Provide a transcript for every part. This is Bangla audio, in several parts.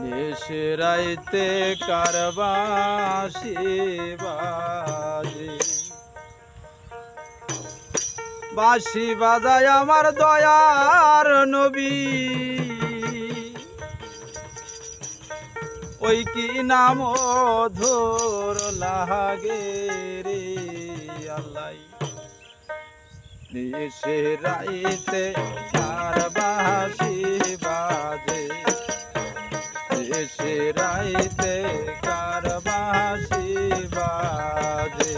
নিশি রাইতে কার বাঁশি বাজে, বাঁশি বাজায় আমার দয়ার নবী, ওই কি নাম মধুর লাগে রে আল্লাহ। নিশি রাইতে কার বাঁশি বাজে, নিশি রাইতে কার বাঁশি বাজে,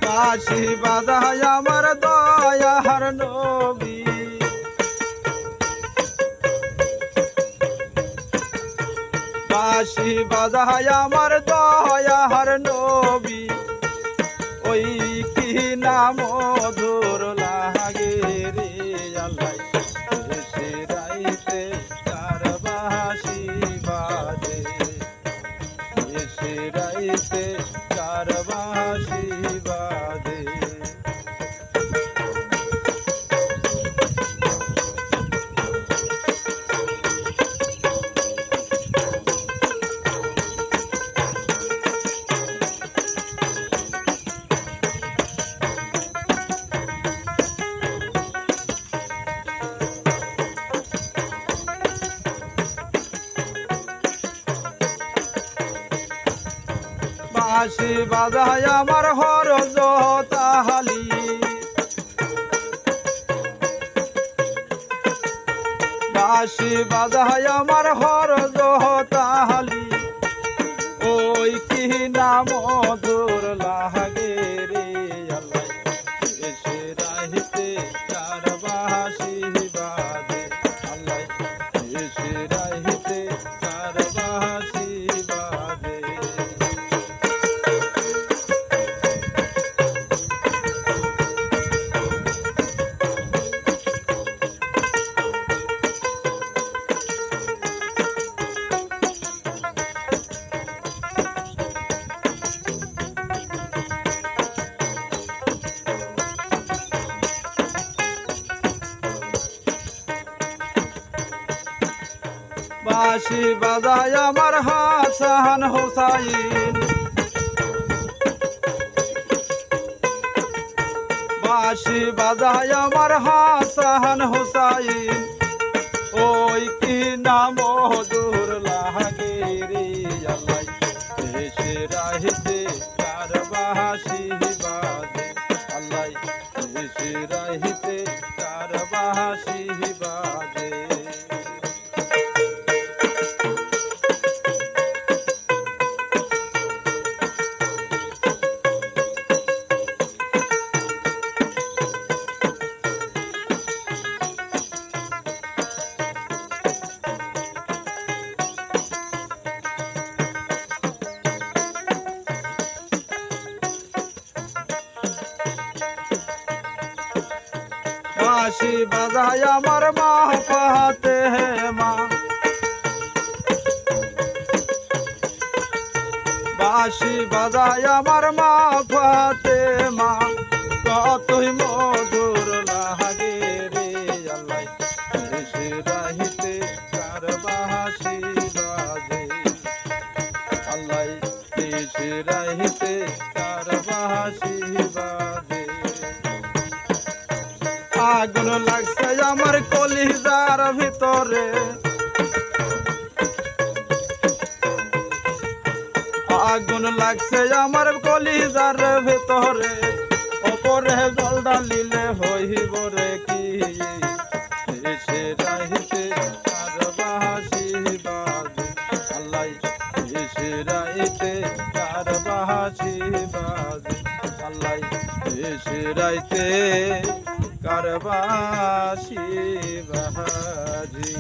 বাঁশি বাজায় আমার দয়ার নবী, বাঁশি বাজায় আমার দয়ার নবী, ওই কি নাম মধুর লাগে রে আল্লাহ। নিশি রাইতে কার বাঁশি বাজে, নিশি রাইতে কার বাঁশি বাজে। বাঁশি বাজায় আমার হরজ তাহালি, বাঁশি বাজায় আমার হরজ তাহালি, ওই কি নাম মধুর লাগে রে আল্লাহ। নিশি রাইতে কার বাঁশি বাজে আল্লাহ, নিশি রাইতে কার বাঁশি বাজে। বাঁশি বাজায় আমার হাসান হোসাইন, বাঁশি বাজায় আমার হাসান হোসাইন, ওই কি নাম মধুর লাগে রে আল্লাহ। নিশি রাইতে কার বাঁশি বাজে আল্লাহ, নিশি রাইতে কার বাঁশি বাজে। বাঁশি বাজায় আমার মা পাতে মা, বাঁশি বাজায় আমার মা পাতে মা, কতই মধুর লাগে রে আল্লাহ। নিশি রাইতে কার বাঁশি বাজে আল্লাহ, নিশি রাইতে কার বাঁশি বাজে। আগুন লাগছে আমার কলিজার ভিতরে, আগুন লাগছে আমার কলিজার ভিতরে, ওপরে জল ডালিলে হইব রে কি। নিশি রাইতে কার বাঁশি বাজে আল্লাহ, নিশি রাইতে কার বাঁশি বাজে আল্লাহ, নিশি রাইতে কার বাঁশি বাজে।